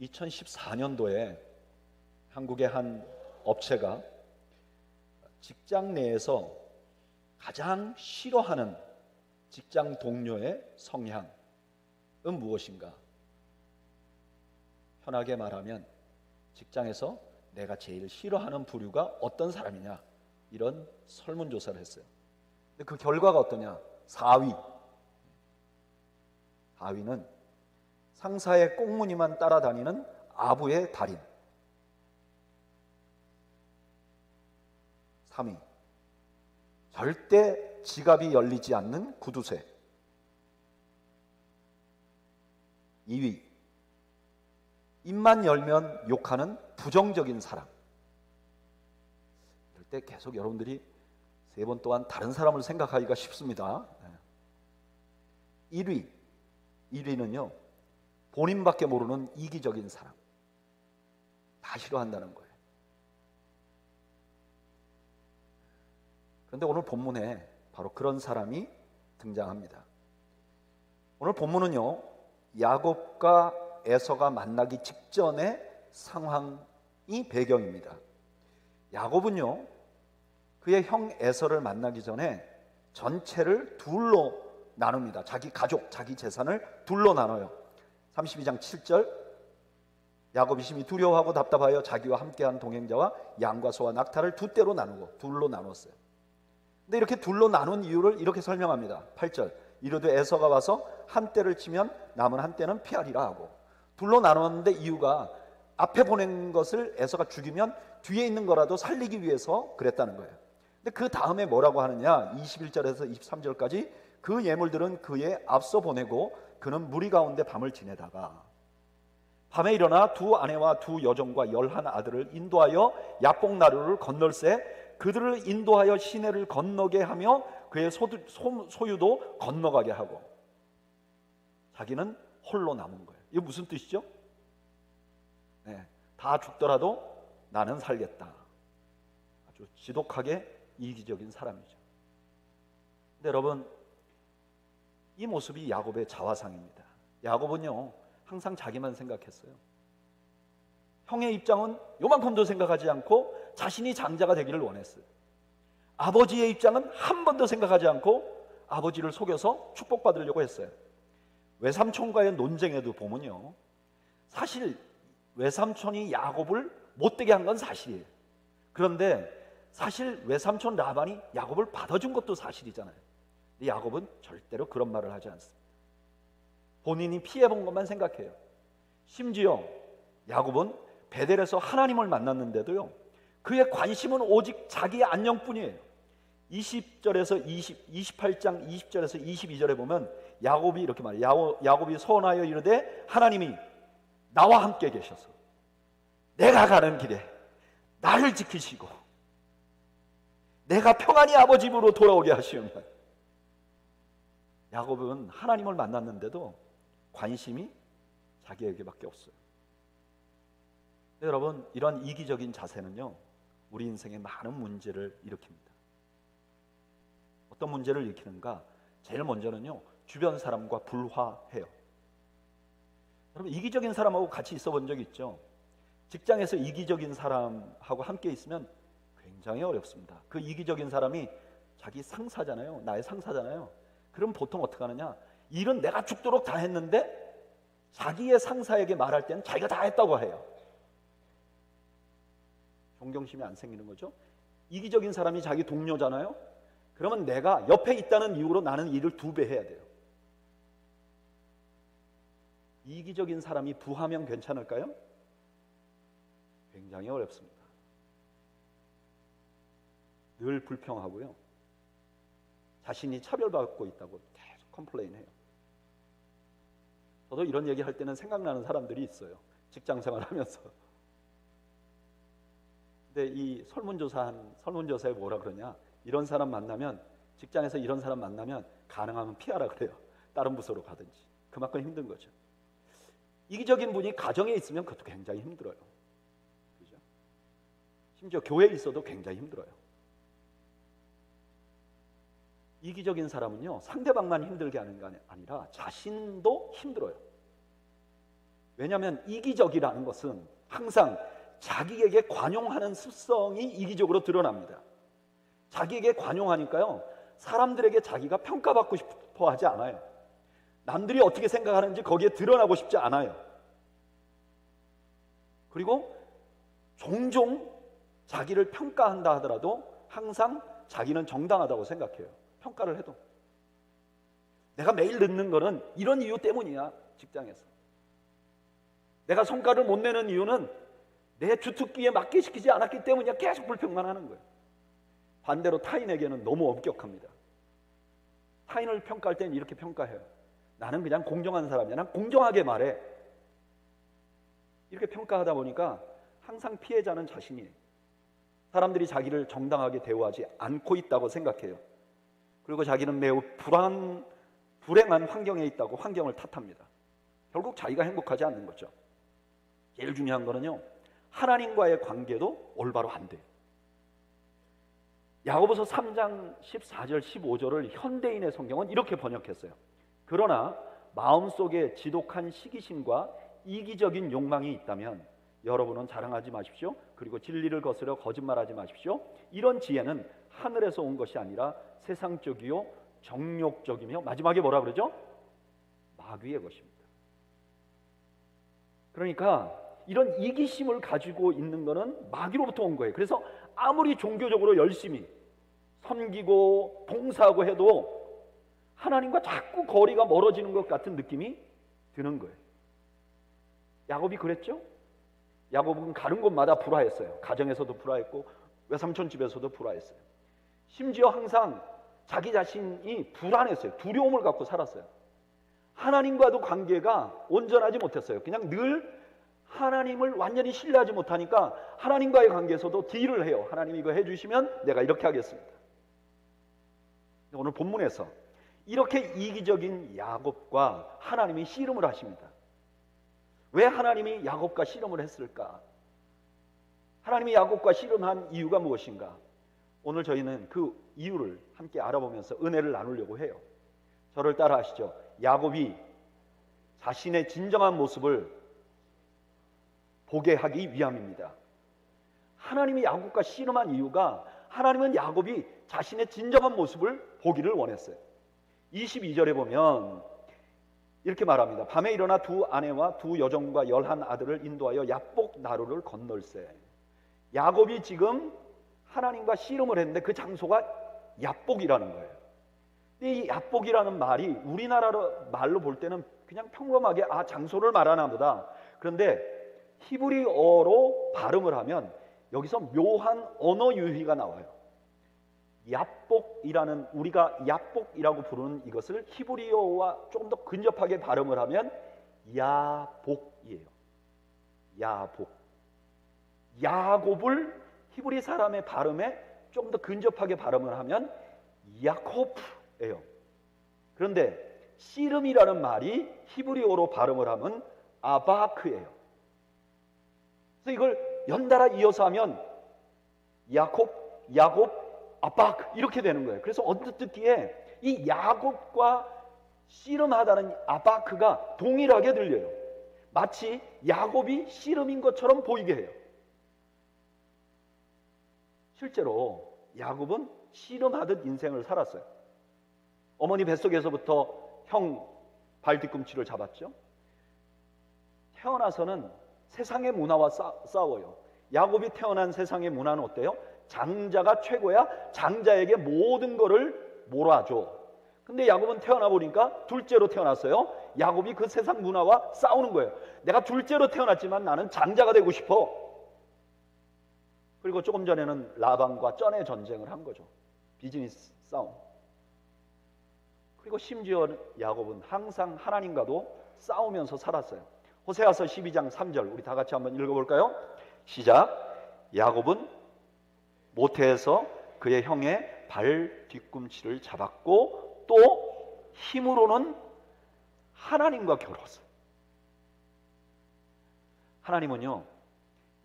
2014년도에 한국의 한 업체가 직장 내에서 가장 싫어하는 직장 동료의 성향은 무엇인가? 편하게 말하면 직장에서 내가 제일 싫어하는 부류가 어떤 사람이냐, 이런 설문조사를 했어요. 근데 그 결과가 어떠냐? 4위는 상사의 꽁무니만 따라다니는 아부의 달인. 3위, 절대 지갑이 열리지 않는 구두쇠. 2위, 입만 열면 욕하는 부정적인 사람. 이럴 때 계속 여러분들이 3번 동안 다른 사람을 생각하기가 쉽습니다. 1위는요, 본인밖에 모르는 이기적인 사람. 다 싫어한다는 거예요. 그런데 오늘 본문에 바로 그런 사람이 등장합니다. 오늘 본문은요, 야곱과 에서가 만나기 직전의 상황이 배경입니다. 야곱은요, 그의 형 에서를 만나기 전에 전체를 둘로 나눕니다. 자기 가족, 자기 재산을 둘로 나눠요. 32장 7절, 야곱이 심히 두려워하고 답답하여 자기와 함께한 동행자와 양과 소와 낙타를 두 떼로 나누고 둘로 나눴어요. 근데 이렇게 둘로 나눈 이유를 이렇게 설명합니다. 8절, 이르되 에서가 와서 한 떼를 치면 남은 한 떼는 피하리라 하고. 둘로 나눴는데 이유가 앞에 보낸 것을 에서가 죽이면 뒤에 있는 거라도 살리기 위해서 그랬다는 거예요. 근데 그 다음에 뭐라고 하느냐, 21절에서 23절까지 그 예물들은 그의 앞서 보내고 그는 무리 가운데 밤을 지내다가 밤에 일어나 두 아내와 두 여종과 11 아들을 인도하여 야복 나루를 건널세 그들을 인도하여 시내를 건너게 하며 그의 소유도 건너가게 하고 자기는 홀로 남은 거예요. 이게 무슨 뜻이죠? 다 죽더라도 나는 살겠다. 아주 지독하게 이기적인 사람이죠. 근데 여러분, 이 모습이 야곱의 자화상입니다. 야곱은요, 항상 자기만 생각했어요. 형의 입장은 요만큼도 생각하지 않고 자신이 장자가 되기를 원했어요. 아버지의 입장은 한 번도 생각하지 않고 아버지를 속여서 축복받으려고 했어요. 외삼촌과의 논쟁에도 보면요, 사실 외삼촌이 야곱을 못되게 한 건 사실이에요. 그런데 사실 외삼촌 라반이 야곱을 받아준 것도 사실이잖아요. 근데 야곱은 절대로 그런 말을 하지 않습니다. 본인이 피해본 것만 생각해요. 심지어 야곱은 베델에서 하나님을 만났는데도요, 그의 관심은 오직 자기의 안녕뿐이에요. 28장 20절에서 22절에 보면 야곱이 이렇게 말해요. 야곱이 소원하여 이르되 하나님이 나와 함께 계셔서 내가 가는 길에 나를 지키시고 내가 평안히 아버지 집으로 돌아오게 하시오면. 야곱은 하나님을 만났는데도 관심이 자기에게밖에 없어요. 근데 여러분, 이런 이기적인 자세는요, 우리 인생에 많은 문제를 일으킵니다. 어떤 문제를 일으키는가? 제일 먼저는요, 주변 사람과 불화해요. 여러분, 이기적인 사람하고 같이 있어 본 적 있죠? 직장에서 이기적인 사람하고 함께 있으면 굉장히 어렵습니다. 그 이기적인 사람이 자기 상사잖아요. 나의 상사잖아요. 그럼 보통 어떻게 하느냐? 일은 내가 죽도록 다 했는데 자기의 상사에게 말할 때는 자기가 다 했다고 해요. 존경심이 안 생기는 거죠. 이기적인 사람이 자기 동료잖아요. 그러면 내가 옆에 있다는 이유로 나는 일을 2배 해야 돼요. 이기적인 사람이 부하면 괜찮을까요? 굉장히 어렵습니다. 늘 불평하고요, 자신이 차별받고 있다고 계속 컴플레인해요. 저도 이런 얘기 할 때는 생각나는 사람들이 있어요. 직장생활 하면서. 근데 이 설문조사에 뭐라 그러냐, 이런 사람 만나면, 직장에서 이런 사람 만나면 가능하면 피하라 그래요. 다른 부서로 가든지. 그만큼 힘든 거죠. 이기적인 분이 가정에 있으면 그것도 굉장히 힘들어요. 그죠? 심지어 교회에 있어도 굉장히 힘들어요. 이기적인 사람은요, 상대방만 힘들게 하는 게 아니라 자신도 힘들어요. 왜냐하면 이기적이라는 것은 항상 자기에게 관용하는 습성이 이기적으로 드러납니다. 자기에게 관용하니까요, 사람들에게 자기가 평가받고 싶어 하지 않아요. 남들이 어떻게 생각하는지 거기에 드러나고 싶지 않아요. 그리고 종종 자기를 평가한다 하더라도 항상 자기는 정당하다고 생각해요. 평가를 해도. 내가 매일 늦는 거는 이런 이유 때문이야. 직장에서 내가 성과를 못 내는 이유는 내 주특기에 맞게 시키지 않았기 때문이야. 계속 불평만 하는 거예요. 반대로 타인에게는 너무 엄격합니다. 타인을 평가할 때는 이렇게 평가해요. 나는 그냥 공정한 사람이야. 난 공정하게 말해. 이렇게 평가하다 보니까 항상 피해자는 자신이에요. 사람들이 자기를 정당하게 대우하지 않고 있다고 생각해요. 그리고 자기는 매우 불행한 환경에 있다고 환경을 탓합니다. 결국 자기가 행복하지 않는 거죠. 제일 중요한 거는요, 하나님과의 관계도 올바로 안 돼요. 야고보서 3장 14절 15절을 현대인의 성경은 이렇게 번역했어요. 그러나 마음속에 지독한 시기심과 이기적인 욕망이 있다면 여러분은 자랑하지 마십시오. 그리고 진리를 거스려 거짓말하지 마십시오. 이런 지혜는 하늘에서 온 것이 아니라 세상적이요 정욕적이며, 마지막에 뭐라 그러죠? 마귀의 것입니다. 그러니까 이런 이기심을 가지고 있는 것은 마귀로부터 온 거예요. 그래서 아무리 종교적으로 열심히 섬기고 봉사하고 해도 하나님과 자꾸 거리가 멀어지는 것 같은 느낌이 드는 거예요. 야곱이 그랬죠? 야곱은 가는 곳마다 불화했어요. 가정에서도 불화했고 외삼촌 집에서도 불화했어요. 심지어 항상 자기 자신이 불안했어요. 두려움을 갖고 살았어요. 하나님과도 관계가 온전하지 못했어요. 그냥 늘 하나님을 완전히 신뢰하지 못하니까 하나님과의 관계에서도 딜을 해요. 하나님 이거 해주시면 내가 이렇게 하겠습니다. 오늘 본문에서 이렇게 이기적인 야곱과 하나님이 씨름을 하십니다. 왜 하나님이 야곱과 씨름을 했을까? 하나님이 야곱과 씨름한 이유가 무엇인가? 오늘 저희는 그 이유를 함께 알아보면서 은혜를 나누려고 해요. 저를 따라 하시죠. 야곱이 자신의 진정한 모습을 보게 하기 위함입니다. 하나님이 야곱과 씨름한 이유가, 하나님은 야곱이 자신의 진정한 모습을 보기를 원했어요. 22절에 보면 이렇게 말합니다. 밤에 일어나 두 아내와 두 여종과 11 아들을 인도하여 야복 나루를 건널세. 야곱이 지금 하나님과 씨름을 했는데 그 장소가 야복이라는 거예요. 이 야복이라는 말이 우리나라 말로 볼 때는 그냥 평범하게 장소를 말하나 보다. 그런데 히브리어로 발음을 하면 여기서 묘한 언어 유희가 나와요. 야복이라는, 우리가 야복이라고 부르는 이것을 히브리어와 조금 더 근접하게 발음을 하면 야복이에요. 야복. 야곱을 히브리 사람의 발음에 조금 더 근접하게 발음을 하면 야코프예요. 그런데 씨름이라는 말이 히브리어로 발음을 하면 아바크예요. 그래서 이걸 연달아 이어서 하면 야곱, 아바크 이렇게 되는 거예요. 그래서 언뜻 듣기에 이 야곱과 씨름하다는 아바크가 동일하게 들려요. 마치 야곱이 씨름인 것처럼 보이게 해요. 실제로 야곱은 씨름하듯 인생을 살았어요. 어머니 뱃속에서부터 형 발 뒤꿈치를 잡았죠. 태어나서는 세상의 문화와 싸워요. 야곱이 태어난 세상의 문화는 어때요? 장자가 최고야. 장자에게 모든 거를 몰아줘. 근데 야곱은 태어나 보니까 둘째로 태어났어요. 야곱이 그 세상 문화와 싸우는 거예요. 내가 둘째로 태어났지만 나는 장자가 되고 싶어. 그리고 조금 전에는 라반과 쩐의 전쟁을 한 거죠. 비즈니스 싸움. 그리고 심지어 야곱은 항상 하나님과도 싸우면서 살았어요. 호세아서 12장 3절 우리 다 같이 한번 읽어볼까요? 시작. 야곱은 모태에서 그의 형의 발 뒤꿈치를 잡았고 또 힘으로는 하나님과 겨루었어요. 하나님은요,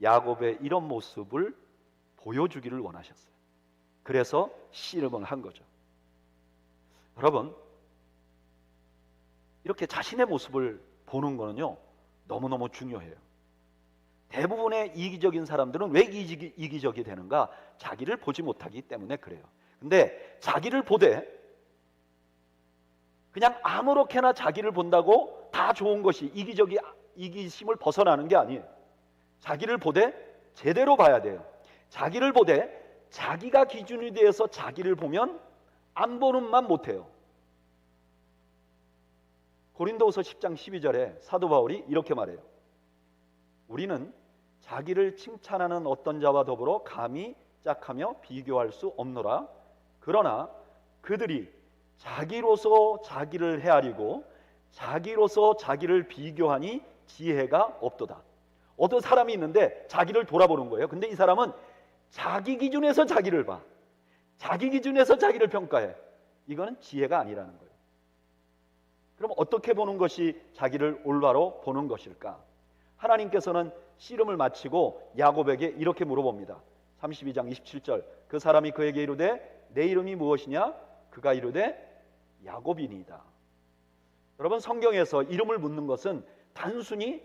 야곱의 이런 모습을 보여주기를 원하셨어요. 그래서 씨름을 한 거죠. 여러분, 이렇게 자신의 모습을 보는 거는요, 너무너무 중요해요. 대부분의 이기적인 사람들은 왜 이기적이 되는가? 자기를 보지 못하기 때문에 그래요. 근데 자기를 보되 그냥 아무렇게나 자기를 본다고 다 좋은 것이 이기심을 벗어나는 게 아니에요. 자기를 보되 제대로 봐야 돼요. 자기를 보되 자기가 기준이 되어서 자기를 보면 안 보는만 못해요. 고린도후서 10장 12절에 사도 바울이 이렇게 말해요. 우리는 자기를 칭찬하는 어떤 자와 더불어 감히 짝하며 비교할 수 없노라. 그러나 그들이 자기로서 자기를 헤아리고 자기로서 자기를 비교하니 지혜가 없도다. 어떤 사람이 있는데 자기를 돌아보는 거예요. 근데 이 사람은 자기 기준에서 자기를 봐. 자기 기준에서 자기를 평가해. 이거는 지혜가 아니라는 거예요. 그럼 어떻게 보는 것이 자기를 올바로 보는 것일까? 하나님께서는 씨름을 마치고 야곱에게 이렇게 물어봅니다. 32장 27절. 그 사람이 그에게 이르되 내 이름이 무엇이냐? 그가 이르되 야곱이니이다. 여러분, 성경에서 이름을 묻는 것은 단순히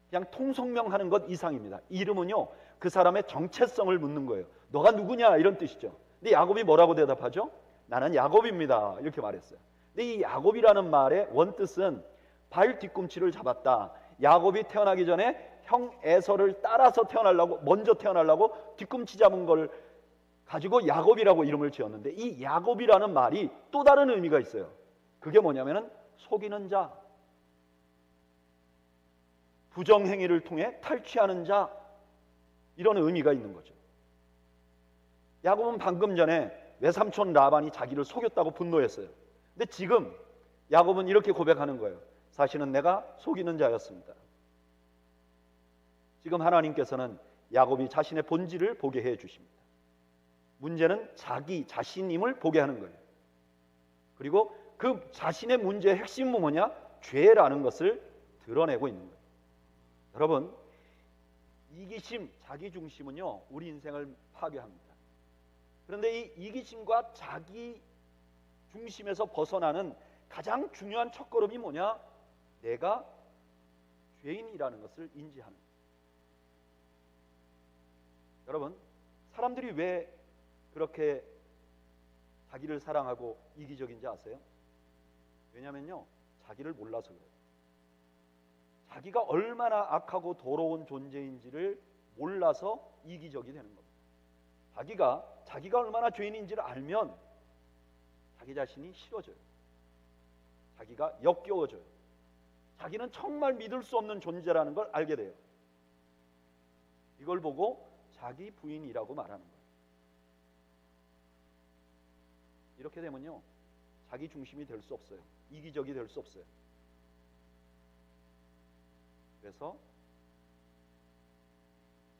그냥 통성명하는 것 이상입니다. 이름은요, 그 사람의 정체성을 묻는 거예요. 너가 누구냐 이런 뜻이죠. 근데 야곱이 뭐라고 대답하죠? 나는 야곱입니다 이렇게 말했어요. 근데 이 야곱이라는 말의 원뜻은 발 뒤꿈치를 잡았다. 야곱이 태어나기 전에 형 에서를 따라서 먼저 태어나려고 뒤꿈치 잡은 걸 가지고 야곱이라고 이름을 지었는데, 이 야곱이라는 말이 또 다른 의미가 있어요. 그게 뭐냐면은 속이는 자, 부정행위를 통해 탈취하는 자, 이런 의미가 있는 거죠. 야곱은 방금 전에 외삼촌 라반이 자기를 속였다고 분노했어요. 근데 지금 야곱은 이렇게 고백하는 거예요. 사실은 내가 속이는 자였습니다. 지금 하나님께서는 야곱이 자신의 본질을 보게 해 주십니다. 문제는 자기 자신임을 보게 하는 거예요. 그리고 그 자신의 문제의 핵심은 뭐냐? 죄라는 것을 드러내고 있는 거예요. 여러분, 이기심, 자기중심은요, 우리 인생을 파괴합니다. 그런데 이 이기심과 자기중심에서 벗어나는 가장 중요한 첫걸음이 뭐냐? 내가 죄인이라는 것을 인지하는 거예요. 여러분, 사람들이 왜 그렇게 자기를 사랑하고 이기적인지 아세요? 왜냐면요, 자기를 몰라서 그래요. 자기가 얼마나 악하고 더러운 존재인지를 몰라서 이기적이 되는 겁니다. 자기가 얼마나 죄인인지를 알면 자기 자신이 싫어져요. 자기가 역겨워져요. 자기는 정말 믿을 수 없는 존재라는 걸 알게 돼요. 이걸 보고 자기 부인이라고 말하는 거예요. 이렇게 되면요, 자기 중심이 될 수 없어요. 이기적이 될 수 없어요. 그래서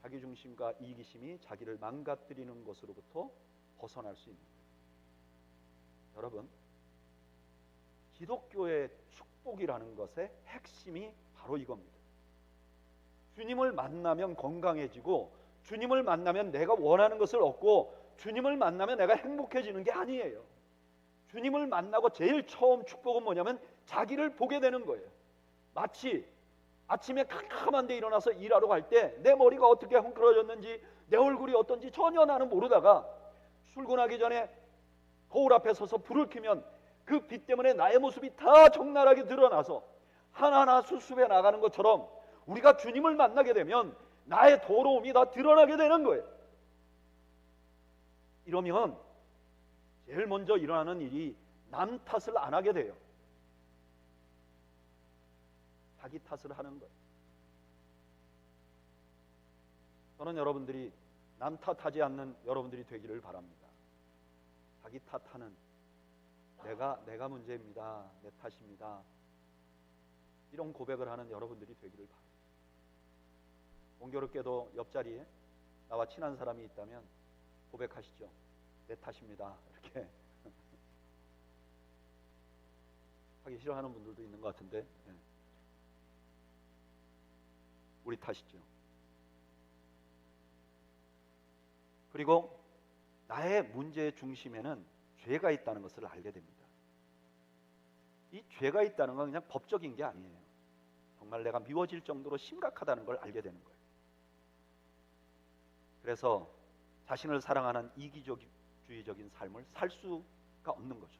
자기 중심과 이기심이 자기를 망가뜨리는 것으로부터 벗어날 수 있는 거예요. 여러분, 기독교의 축복이라는 것의 핵심이 바로 이겁니다. 주님을 만나면 건강해지고, 주님을 만나면 내가 원하는 것을 얻고, 주님을 만나면 내가 행복해지는 게 아니에요. 주님을 만나고 제일 처음 축복은 뭐냐면 자기를 보게 되는 거예요. 마치 아침에 캄캄한데 일어나서 일하러 갈 때 내 머리가 어떻게 헝클어졌는지, 내 얼굴이 어떤지 전혀 나는 모르다가 출근하기 전에 거울 앞에 서서 불을 켜면 그 빛 때문에 나의 모습이 다 적나라하게 드러나서 하나하나 수습해 나가는 것처럼, 우리가 주님을 만나게 되면 나의 더러움이 다 드러나게 되는 거예요. 이러면 제일 먼저 일어나는 일이 남 탓을 안 하게 돼요. 자기 탓을 하는 거예요. 저는 여러분들이 남 탓하지 않는 여러분들이 되기를 바랍니다. 자기 탓하는, 내가 문제입니다, 내 탓입니다, 이런 고백을 하는 여러분들이 되기를 바랍니다. 공교롭게도 옆자리에 나와 친한 사람이 있다면 고백하시죠. 내 탓입니다, 이렇게 하기 싫어하는 분들도 있는 것 같은데, 우리 탓이죠. 그리고 나의 문제의 중심에는 죄가 있다는 것을 알게 됩니다. 이 죄가 있다는 건 그냥 법적인 게 아니에요. 정말 내가 미워질 정도로 심각하다는 걸 알게 되는 거예요. 그래서 자신을 사랑하는 이기주의적인 삶을 살 수가 없는 거죠.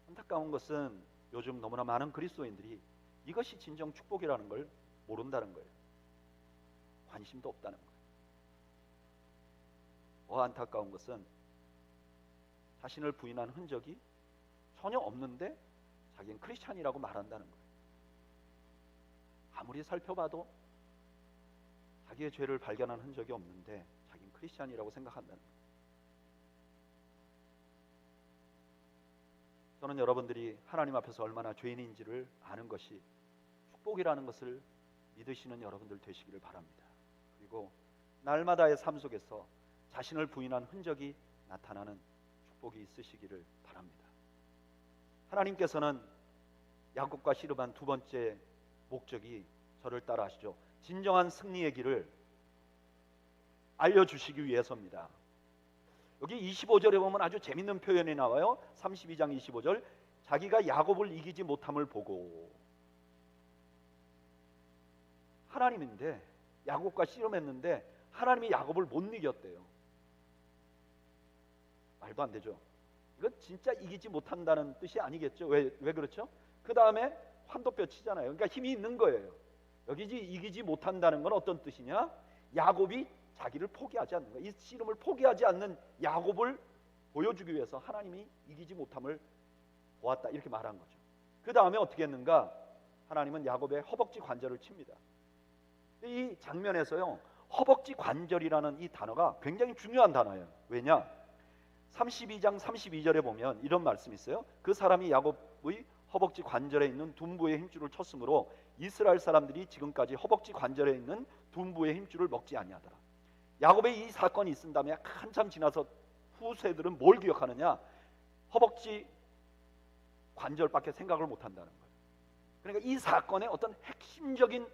안타까운 것은 요즘 너무나 많은 그리스도인들이 이것이 진정 축복이라는 걸 모른다는 거예요. 관심도 없다는 거예요. 더 안타까운 것은 자신을 부인한 흔적이 전혀 없는데 자기는 크리스찬이라고 말한다는 거예요. 아무리 살펴봐도 자기의 죄를 발견한 흔적이 없는데 자기는 크리스찬이라고 생각한다는 거예요. 저는 여러분들이 하나님 앞에서 얼마나 죄인인지를 아는 것이 축복이라는 것을 믿으시는 여러분들 되시기를 바랍니다. 그리고 날마다의 삶 속에서 자신을 부인한 흔적이 나타나는 축복이 있으시기를 바랍니다. 하나님께서는 야곱과 씨름한 두 번째 목적이 저를 따라 하시죠. 진정한 승리의 길을 알려주시기 위해서입니다. 여기 25절에 보면 아주 재밌는 표현이 나와요. 32장 25절, 자기가 야곱을 이기지 못함을 보고. 하나님인데 야곱과 씨름했는데 하나님이 야곱을 못 이겼대요. 말도 안 되죠. 이건 진짜 이기지 못한다는 뜻이 아니겠죠. 왜 그렇죠? 그 다음에 환도뼈 치잖아요. 그러니까 힘이 있는 거예요. 여기 이기지 못한다는 건 어떤 뜻이냐? 야곱이 자기를 포기하지 않는 거예요. 이 씨름을 포기하지 않는 야곱을 보여주기 위해서 하나님이 이기지 못함을 보았다, 이렇게 말한 거죠. 그 다음에 어떻게 했는가? 하나님은 야곱의 허벅지 관절을 칩니다. 이 장면에서요, 허벅지 관절이라는 이 단어가 굉장히 중요한 단어예요. 왜냐? 32장 32절에 보면 이런 말씀이 있어요. 그 사람이 야곱의 허벅지 관절에 있는 둔부의 힘줄을 쳤으므로 이스라엘 사람들이 지금까지 허벅지 관절에 있는 둔부의 힘줄을 먹지 아니하더라. 야곱의 이 사건이 있은 다음에 한참 지나서 후세들은 뭘 기억하느냐? 허벅지 관절밖에 생각을 못한다는 거예요. 그러니까 이 사건의 어떤 핵심적인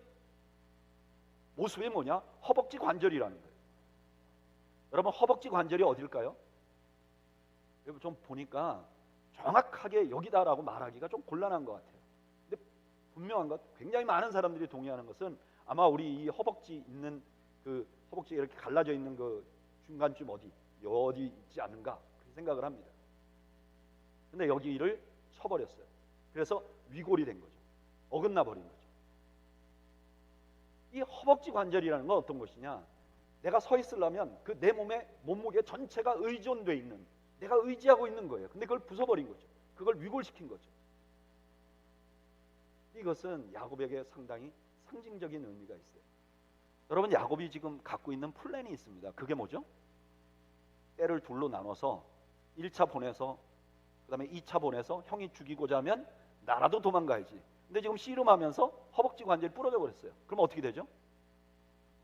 모습이 뭐냐? 허벅지 관절이라는 거예요. 여러분, 허벅지 관절이 어딜까요? 여러분, 좀 보니까 정확하게 여기다라고 말하기가 좀 곤란한 것 같아요. 근데 분명한 것, 굉장히 많은 사람들이 동의하는 것은 아마 우리 이 허벅지 있는 그 허벅지가 이렇게 갈라져 있는 그 중간쯤 어디 있지 않은가, 그렇게 생각을 합니다. 근데 여기를 쳐버렸어요. 그래서 위골이 된 거죠. 어긋나 버린 거죠. 이 허벅지 관절이라는 건 어떤 것이냐? 내가 서 있으려면 그 내 몸무게 전체가 의존돼 있는, 내가 의지하고 있는 거예요. 근데 그걸 부숴버린 거죠. 그걸 위골시킨 거죠. 이것은 야곱에게 상당히 상징적인 의미가 있어요. 여러분, 야곱이 지금 갖고 있는 플랜이 있습니다. 그게 뭐죠? 때를 둘로 나눠서 1차 보내서 그 다음에 2차 보내서 형이 죽이고자 하면 나라도 도망가야지. 근데 지금 씨름하면서 허벅지 관절이 부러져 버렸어요. 그럼 어떻게 되죠?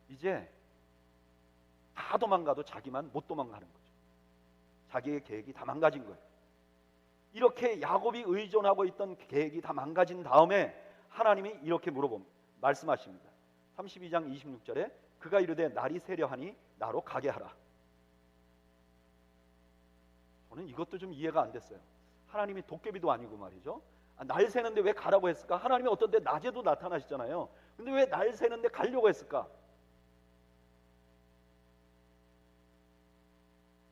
이제 다 도망가도 자기만 못 도망가는 거죠. 자기의 계획이 다 망가진 거예요. 이렇게 야곱이 의존하고 있던 계획이 다 망가진 다음에 하나님이 이렇게 말씀하십니다. 32장 26절에 그가 이르되 날이 세려하니 나로 가게 하라. 저는 이것도 좀 이해가 안 됐어요. 하나님이 도깨비도 아니고 말이죠. 날 새는데 왜 가라고 했을까? 하나님이 어떤 때 낮에도 나타나시잖아요. 근데 왜 날 새는데 가려고 했을까?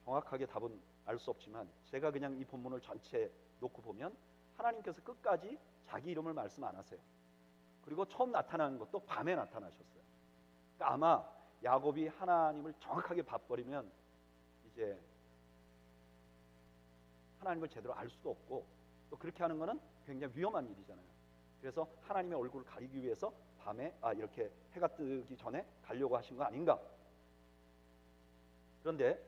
정확하게 답은 알 수 없지만 제가 그냥 이 본문을 전체 놓고 보면 하나님께서 끝까지 자기 이름을 말씀 안 하세요. 그리고 처음 나타나는 것도 밤에 나타나셨어요. 그러니까 아마 야곱이 하나님을 정확하게 봐버리면 이제 하나님을 제대로 알 수도 없고, 또 그렇게 하는 것은 굉장히 위험한 일이잖아요. 그래서 하나님의 얼굴을 가리기 위해서 밤에 이렇게 해가 뜨기 전에 가려고 하신 거 아닌가? 그런데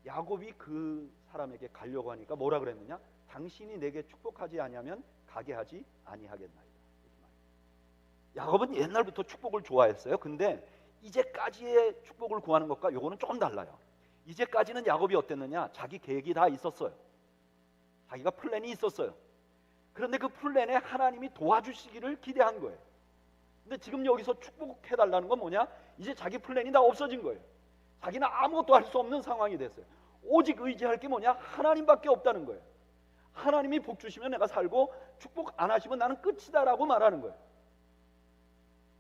야곱이 그 사람에게 가려고 하니까 뭐라 그랬느냐? 당신이 내게 축복하지 아니하면 가게 하지 아니하겠나이다. 야곱은 옛날부터 축복을 좋아했어요. 근데 이제까지의 축복을 구하는 것과 요거는 조금 달라요. 이제까지는 야곱이 어땠느냐? 자기 계획이 다 있었어요. 자기가 플랜이 있었어요. 그런데 그 플랜에 하나님이 도와주시기를 기대한 거예요. 근데 지금 여기서 축복해달라는 건 뭐냐? 이제 자기 플랜이 다 없어진 거예요. 자기는 아무것도 할 수 없는 상황이 됐어요. 오직 의지할 게 뭐냐? 하나님밖에 없다는 거예요. 하나님이 복 주시면 내가 살고, 축복 안 하시면 나는 끝이다라고 말하는 거예요.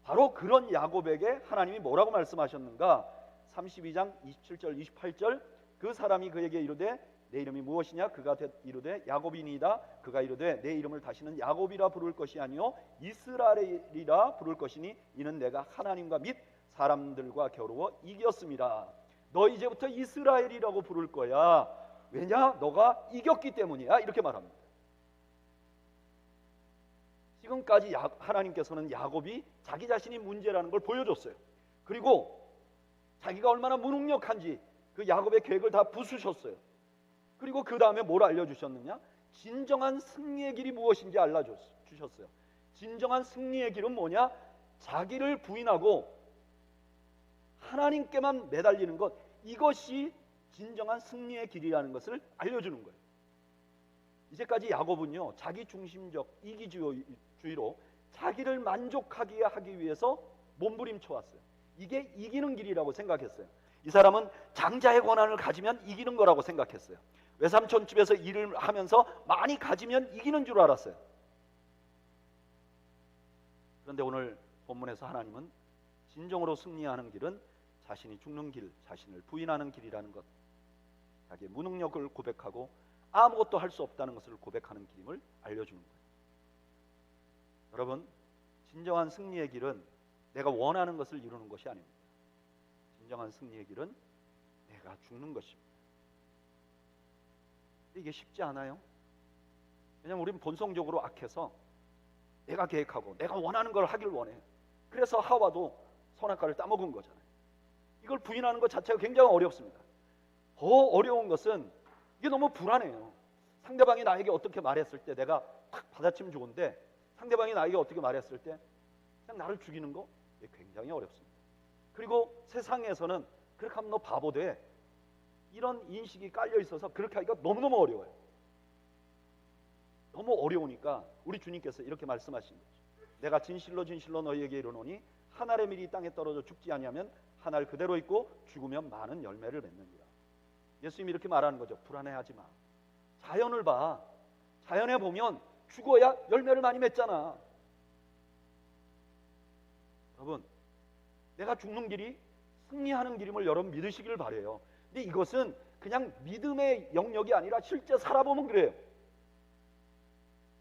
바로 그런 야곱에게 하나님이 뭐라고 말씀하셨는가? 32장 27절 28절 그 사람이 그에게 이르되 내 이름이 무엇이냐? 그가 이르되 야곱이니이다. 그가 이르되 내 이름을 다시는 야곱이라 부를 것이 아니요 이스라엘이라 부를 것이니 이는 내가 하나님과 및 사람들과 겨루어 이겼습니다. 너 이제부터 이스라엘이라고 부를 거야. 왜냐? 너가 이겼기 때문이야. 이렇게 말합니다. 지금까지 하나님께서는 야곱이 자기 자신이 문제라는 걸 보여줬어요. 그리고 자기가 얼마나 무능력한지 그 야곱의 계획을 다 부수셨어요. 그리고 그 다음에 뭘 알려주셨느냐? 진정한 승리의 길이 무엇인지 알려주셨어요. 진정한 승리의 길은 뭐냐? 자기를 부인하고 하나님께만 매달리는 것, 이것이 진정한 승리의 길이라는 것을 알려주는 거예요. 이제까지 야곱은요, 자기 중심적 이기주의로 자기를 만족하게 하기 위해서 몸부림쳐 왔어요. 이게 이기는 길이라고 생각했어요. 이 사람은 장자의 권한을 가지면 이기는 거라고 생각했어요. 외삼촌 집에서 일을 하면서 많이 가지면 이기는 줄 알았어요. 그런데 오늘 본문에서 하나님은 진정으로 승리하는 길은 자신이 죽는 길, 자신을 부인하는 길이라는 것, 자기의 무능력을 고백하고 아무것도 할 수 없다는 것을 고백하는 길임을 알려주는 거예요. 여러분, 진정한 승리의 길은 내가 원하는 것을 이루는 것이 아닙니다. 진정한 승리의 길은 내가 죽는 것입니다. 이게 쉽지 않아요. 왜냐하면 우리는 본성적으로 악해서 내가 계획하고 내가 원하는 걸 하길 원해. 그래서 하와도 선악과를 따먹은 거잖아요. 이걸 부인하는 것 자체가 굉장히 어렵습니다. 더 어려운 것은 이게 너무 불안해요. 상대방이 나에게 어떻게 말했을 때 내가 탁 받아치면 좋은데 상대방이 나에게 어떻게 말했을 때 그냥 나를 죽이는 거, 이게 굉장히 어렵습니다. 그리고 세상에서는 그렇게 하면 너 바보 돼, 이런 인식이 깔려 있어서 그렇게 하기가 너무너무 어려워요. 너무 어려우니까 우리 주님께서 이렇게 말씀하신 거죠. 내가 진실로 진실로 너희에게 이르노니 한 알의 밀이 땅에 떨어져 죽지 아니하면 한 알 그대로 있고 죽으면 많은 열매를 맺느니라. 예수님이 이렇게 말하는 거죠. 불안해하지 마. 자연을 봐. 자연에 보면 죽어야 열매를 많이 맺잖아. 여러분, 내가 죽는 길이 승리하는 길임을 여러분 믿으시길 바래요. 근데 이것은 그냥 믿음의 영역이 아니라 실제 살아보면 그래요.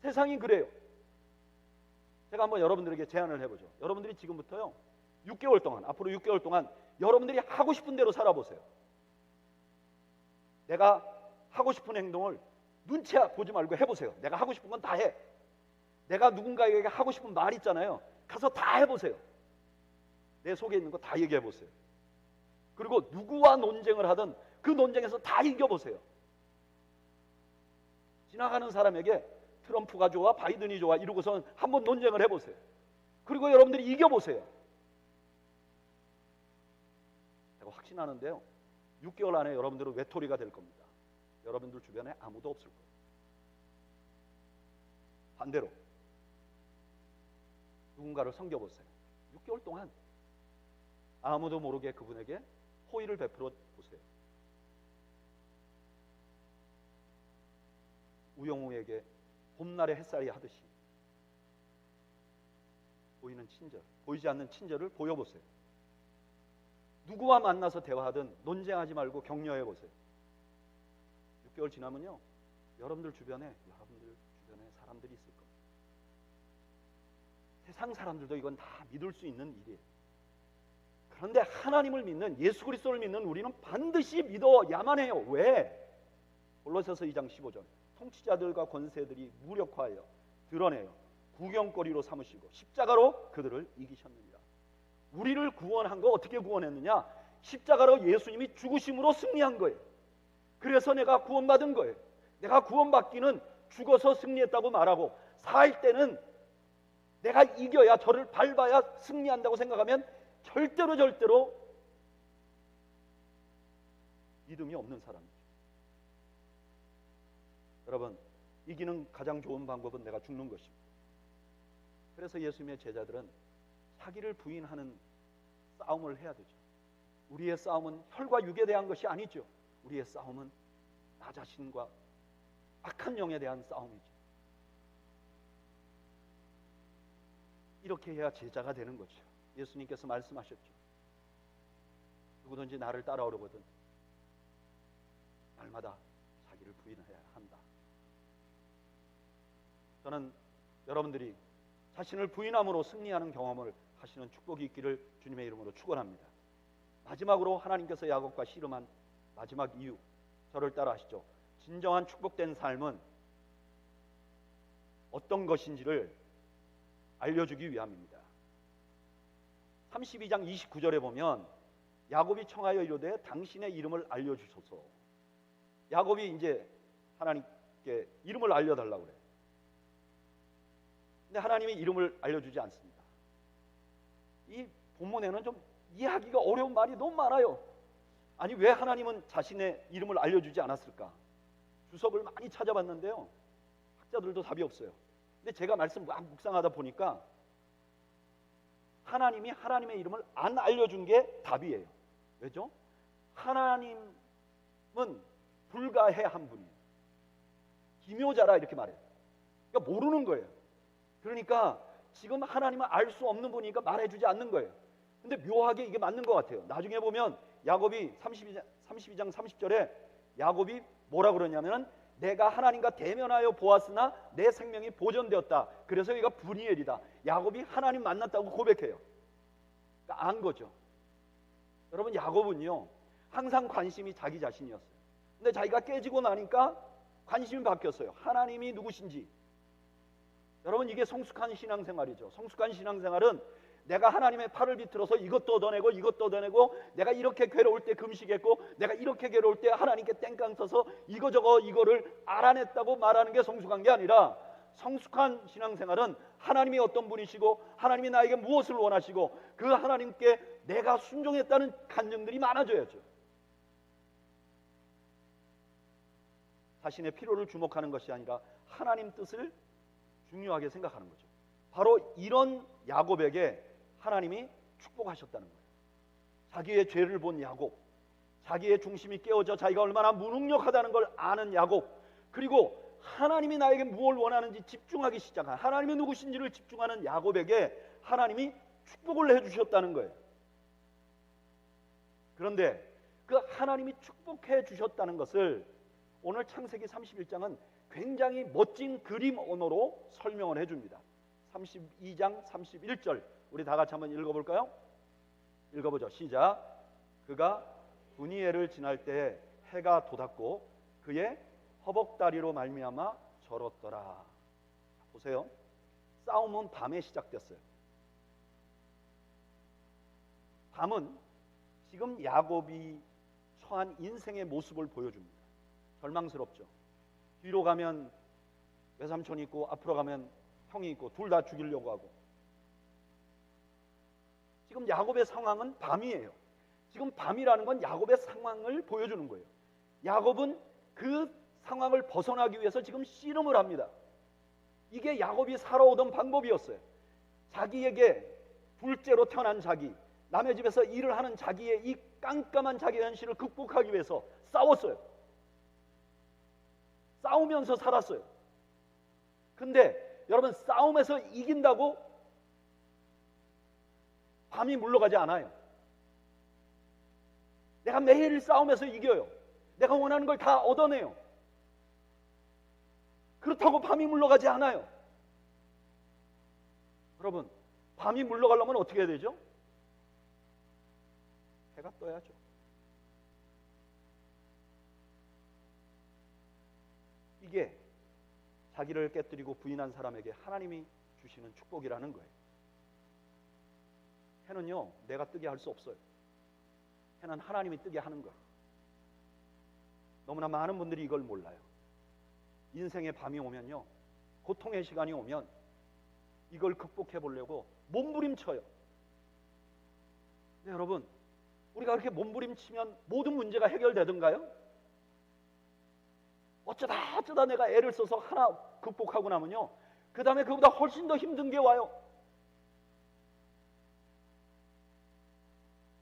세상이 그래요. 제가 한번 여러분들에게 제안을 해보죠. 여러분들이 지금부터요 6개월 동안, 앞으로 6개월 동안 여러분들이 하고 싶은 대로 살아보세요. 내가 하고 싶은 행동을 눈치 보지 말고 해보세요. 내가 하고 싶은 건 다 해. 내가 누군가에게 하고 싶은 말 있잖아요. 가서 다 해보세요. 내 속에 있는 거 다 얘기해보세요. 그리고 누구와 논쟁을 하든 그 논쟁에서 다 이겨보세요. 지나가는 사람에게 트럼프가 좋아, 바이든이 좋아 이러고선 한번 논쟁을 해보세요. 그리고 여러분들이 이겨보세요. 제가 확신하는데요, 6개월 안에 여러분들은 외톨이가 될 겁니다. 여러분들 주변에 아무도 없을 거예요. 반대로 누군가를 섬겨보세요. 6개월 동안 아무도 모르게 그분에게 호의를 베풀어 보세요. 우영우에게 봄날의 햇살이 하듯이 보이는 친절, 보이지 않는 친절을 보여보세요. 누구와 만나서 대화하든 논쟁하지 말고 격려해 보세요. 6개월 지나면요, 여러분들 주변에 사람들이 있을 겁니다. 세상 사람들도 이건 다 믿을 수 있는 일이에요. 그런데 하나님을 믿는, 예수 그리스도를 믿는 우리는 반드시 믿어야만 해요. 왜? 골로새서 2장 15절 통치자들과 권세들이 무력화하여 드러내요 구경거리로 삼으시고 십자가로 그들을 이기셨느니라. 우리를 구원한 거 어떻게 구원했느냐? 십자가로 예수님이 죽으심으로 승리한 거예요. 그래서 내가 구원받은 거예요. 내가 구원받기는 죽어서 승리했다고 말하고 살 때는 내가 이겨야, 저를 밟아야 승리한다고 생각하면 절대로 믿음이 없는 사람이죠. 여러분, 이기는 가장 좋은 방법은 내가 죽는 것입니다. 그래서 예수님의 제자들은 자기를 부인하는 싸움을 해야 되죠. 우리의 싸움은 혈과 육에 대한 것이 아니죠. 우리의 싸움은 나 자신과 악한 영에 대한 싸움이죠. 이렇게 해야 제자가 되는 거죠. 예수님께서 말씀하셨죠. 누구든지 나를 따라오려거든 날마다 자기를 부인해야 한다. 저는 여러분들이 자신을 부인함으로 승리하는 경험을 하시는 축복이 있기를 주님의 이름으로 축원합니다. 마지막으로 하나님께서 야곱과 씨름한 마지막 이유, 저를 따라 하시죠. 진정한 축복된 삶은 어떤 것인지를 알려주기 위함입니다. 32장 29절에 보면 야곱이 청하여 이르되 당신의 이름을 알려주소서. 야곱이 이제 하나님께 이름을 알려달라고 그래요. 근데 하나님이 이름을 알려주지 않습니다. 이 본문에는 좀 이해하기가 어려운 말이 너무 많아요. 아니 왜 하나님은 자신의 이름을 알려주지 않았을까? 주석을 많이 찾아봤는데요, 학자들도 답이 없어요. 근데 제가 말씀 막 묵상하다 보니까 하나님이 하나님의 이름을 안 알려준 게 답이에요. 왜죠? 하나님은 불가해한 분이에요. 기묘자라 이렇게 말해요. 그러니까 모르는 거예요. 그러니까 지금 하나님은 알 수 없는 분이니까 말해주지 않는 거예요. 근데 묘하게 이게 맞는 것 같아요. 나중에 보면 야곱이 32장 30절에 야곱이 뭐라 그러냐면 내가 하나님과 대면하여 보았으나 내 생명이 보존되었다. 그래서 여기가 브니엘이다. 야곱이 하나님 만났다고 고백해요. 그러니까 안 거죠. 여러분, 야곱은요 항상 관심이 자기 자신이었어요. 근데 자기가 깨지고 나니까 관심이 바뀌었어요. 하나님이 누구신지. 여러분, 이게 성숙한 신앙생활이죠. 성숙한 신앙생활은 내가 하나님의 팔을 비틀어서 이것도 얻어내고 이것도 얻어내고, 내가 이렇게 괴로울 때 금식했고 내가 이렇게 괴로울 때 하나님께 땡깡 쳐서 이거저거 이거를 알아냈다고 말하는 게 성숙한 게 아니라, 성숙한 신앙생활은 하나님이 어떤 분이시고 하나님이 나에게 무엇을 원하시고 그 하나님께 내가 순종했다는 간증들이 많아져야죠. 자신의 필요를 주목하는 것이 아니라 하나님 뜻을 중요하게 생각하는 거죠. 바로 이런 야곱에게 하나님이 축복하셨다는 거예요. 자기의 죄를 본 야곱, 자기의 중심이 깨어져 자기가 얼마나 무능력하다는 걸 아는 야곱, 그리고 하나님이 나에게 무엇을 원하는지 집중하기 시작한, 하나님이 누구신지를 집중하는 야곱에게 하나님이 축복을 해주셨다는 거예요. 그런데 그 하나님이 축복해 주셨다는 것을 오늘 창세기 31장은 굉장히 멋진 그림 언어로 설명을 해줍니다. 32장 31절 우리 다 같이 한번 읽어볼까요? 읽어보죠. 시작. 그가 브니엘을 지날 때 해가 돋았고 그의 허벅다리로 말미암아 절었더라. 보세요. 싸움은 밤에 시작됐어요. 밤은 지금 야곱이 처한 인생의 모습을 보여줍니다. 절망스럽죠. 뒤로 가면 외삼촌이 있고 앞으로 가면 형이 있고 둘 다 죽이려고 하고. 지금 야곱의 상황은 밤이에요. 지금 밤이라는 건 야곱의 상황을 보여주는 거예요. 야곱은 그 상황을 벗어나기 위해서 지금 씨름을 합니다. 이게 야곱이 살아오던 방법이었어요. 자기에게 둘째로 태어난 자기, 남의 집에서 일을 하는 자기의 이 깜깜한 자기 현실을 극복하기 위해서 싸웠어요. 싸우면서 살았어요. 근데 여러분, 싸움에서 이긴다고 밤이 물러가지 않아요. 내가 매일 싸움에서 이겨요. 내가 원하는 걸 다 얻어내요. 그렇다고 밤이 물러가지 않아요. 여러분, 밤이 물러가려면 어떻게 해야 되죠? 해가 떠야죠. 이게 자기를 깨뜨리고 부인한 사람에게 하나님이 주시는 축복이라는 거예요. 해는요, 내가 뜨게 할 수 없어요. 해는 하나님이 뜨게 하는 거예요. 너무나 많은 분들이 이걸 몰라요. 인생의 밤이 오면요, 고통의 시간이 오면 이걸 극복해 보려고 몸부림쳐요. 근데 여러분, 우리가 그렇게 몸부림치면 모든 문제가 해결되던가요? 어쩌다 내가 애를 써서 하나 극복하고 나면요, 그 다음에 그보다 훨씬 더 힘든 게 와요.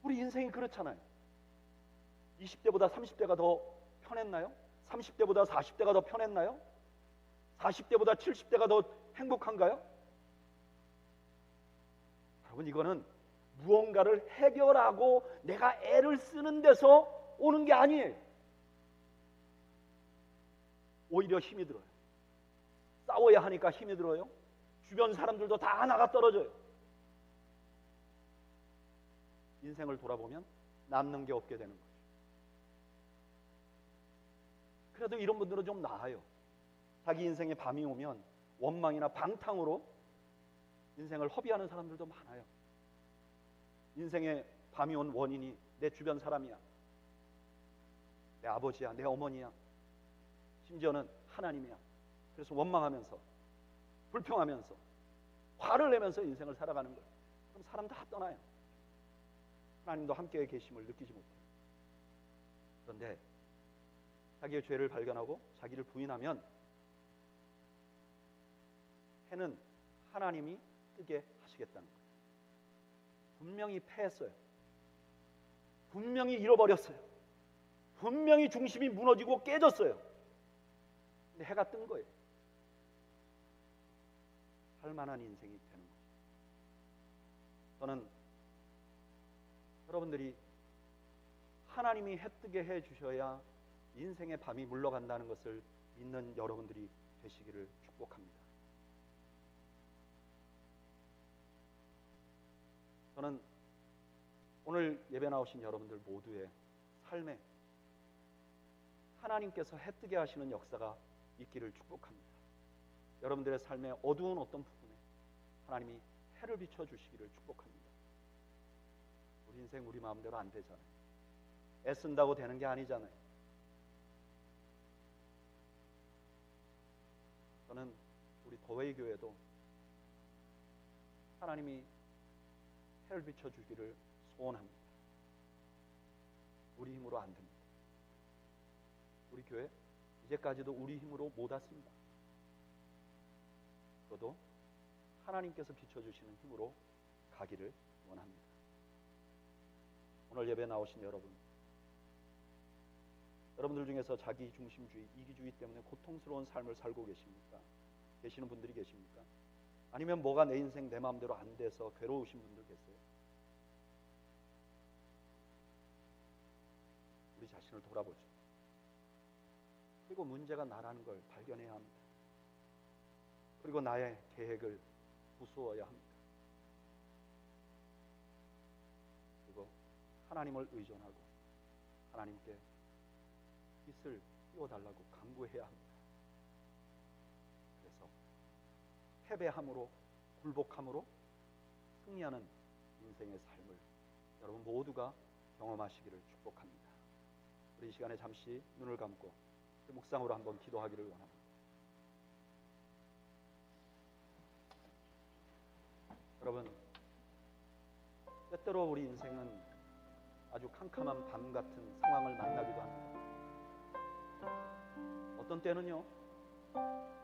우리 인생이 그렇잖아요. 20대보다 30대가 더 편했나요? 30대보다 40대가 더 편했나요? 40대보다 70대가 더 행복한가요? 여러분, 이거는 무언가를 해결하고 내가 애를 쓰는 데서 오는 게 아니에요. 오히려 힘이 들어요. 싸워야 하니까 힘이 들어요. 주변 사람들도 다 하나가 떨어져요. 인생을 돌아보면 남는 게 없게 되는 거죠. 그래도 이런 분들은 좀 나아요. 자기 인생에 밤이 오면 원망이나 방탕으로 인생을 허비하는 사람들도 많아요. 인생에 밤이 온 원인이 내 주변 사람이야, 내 아버지야, 내 어머니야, 심지어는 하나님이야. 그래서 원망하면서 불평하면서 화를 내면서 인생을 살아가는 거예요. 그럼 사람 다 떠나요. 하나님도 함께 계심을 느끼지 못해요. 그런데 자기의 죄를 발견하고 자기를 부인하면 해는 하나님이 뜨게 하시겠다는 거예요. 분명히 패했어요. 분명히 잃어버렸어요. 분명히 중심이 무너지고 깨졌어요. 근데 해가 뜬 거예요. 살만한 인생이 되는 거죠. 저는 여러분들이 하나님이 해 뜨게 해 주셔야 인생의 밤이 물러간다는 것을 믿는 여러분들이 되시기를 축복합니다. 저는 오늘 예배 나오신 여러분들 모두의 삶에 하나님께서 해 뜨게 하시는 역사가 있기를 축복합니다. 여러분들의 삶의 어두운 어떤 부분에 하나님이 해를 비춰주시기를 축복합니다. 우리 인생 우리 마음대로 안 되잖아요. 애쓴다고 되는 게 아니잖아요. 저는 우리 더웨이 교회도 하나님이 해를 비춰주기를 소원합니다. 우리 힘으로 안 됩니다. 우리 교회 이제까지도 우리 힘으로 못 왔습니다. 저도 하나님께서 비춰주시는 힘으로 가기를 원합니다. 오늘 예배 나오신 여러분들 중에서 자기 중심주의, 이기주의 때문에 고통스러운 삶을 살고 계십니까? 계시는 분들이 계십니까? 아니면 뭐가 내 인생 내 마음대로 안 돼서 괴로우신 분들 계세요? 우리 자신을 돌아보죠. 그리고 문제가 나라는 걸 발견해야 합니다. 그리고 나의 계획을 부수어야 합니다. 그리고 하나님을 의존하고 하나님께 빛을 띄워달라고 간구해야 합니다. 그래서 패배함으로 굴복함으로 승리하는 인생의 삶을 여러분 모두가 경험하시기를 축복합니다. 우리 이 시간에 잠시 눈을 감고 묵상으로 한번 기도하기를 원합니다. 여러분, 때때로 우리 인생은 아주 캄캄한 밤 같은 상황을 만나기도 합니다. 어떤 때는요,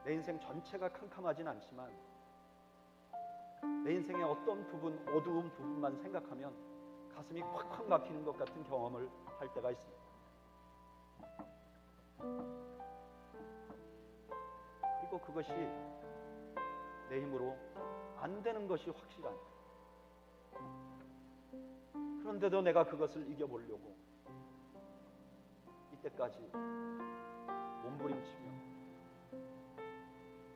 내 인생 전체가 캄캄하진 않지만 내 인생의 어떤 부분, 어두운 부분만 생각하면 가슴이 콱콱 막히는 것 같은 경험을 할 때가 있습니다. 그리고 그것이 내 힘으로 안 되는 것이 확실한, 그런데도 내가 그것을 이겨보려고 이때까지 몸부림치며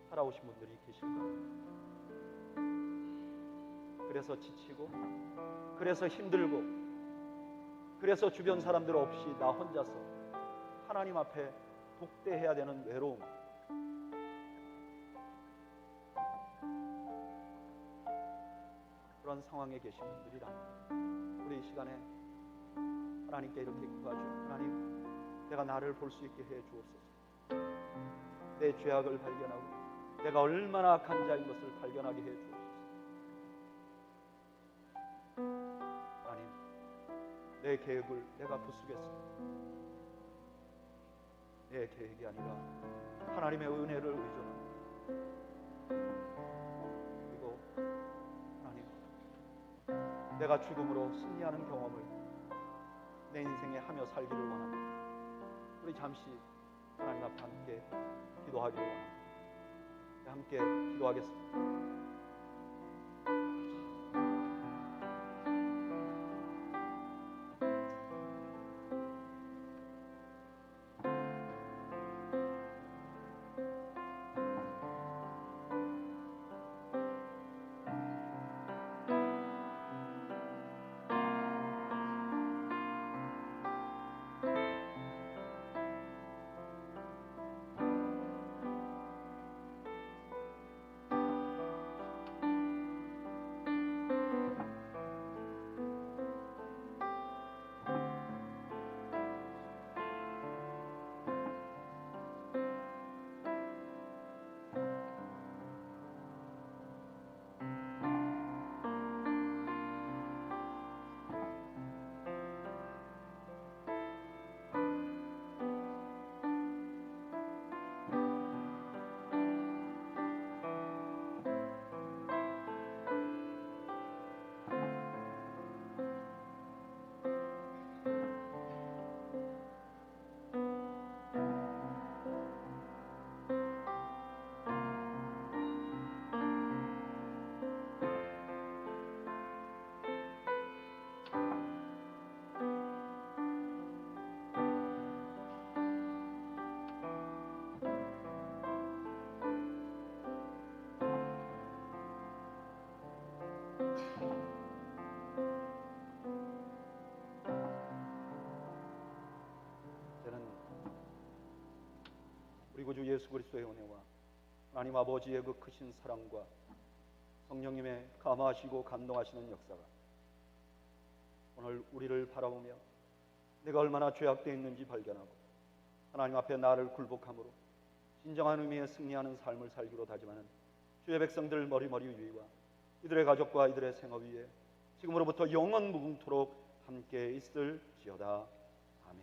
살아오신 분들이 계실 겁니다. 그래서 지치고, 그래서 힘들고, 그래서 주변 사람들 없이 나 혼자서 하나님 앞에 독대해야 되는 외로움, 그런 상황에 계신 분들이란 우리 이 시간에 하나님께 이렇게 구하죠. 하나님, 내가 나를 볼 수 있게 해 주옵소서. 내 죄악을 발견하고 내가 얼마나 악한 자인 것을 발견하게 해 주옵소서. 하나님, 내 계획을 내가 부수겠습니다. 내 계획이 아니라 하나님의 은혜를 의존합니다. 그리고 하나님, 내가 죽음으로 승리하는 경험을 내 인생에 하며 살기를 원합니다. 우리 잠시 하나님 앞에 함께 기도하기를 원합니다. 함께 기도하겠습니다. 구주 예수 그리스도의 은혜와 하나님 아버지의 그 크신 사랑과 성령님의 감화하시고 감동하시는 역사가 오늘 우리를 바라보며 내가 얼마나 죄악되어 있는지 발견하고 하나님 앞에 나를 굴복함으로 진정한 의미의 승리하는 삶을 살기로 다짐하는 주의 백성들 머리머리 위와 이들의 가족과 이들의 생업 위에 지금으로부터 영원 무궁토록 함께 있을지어다.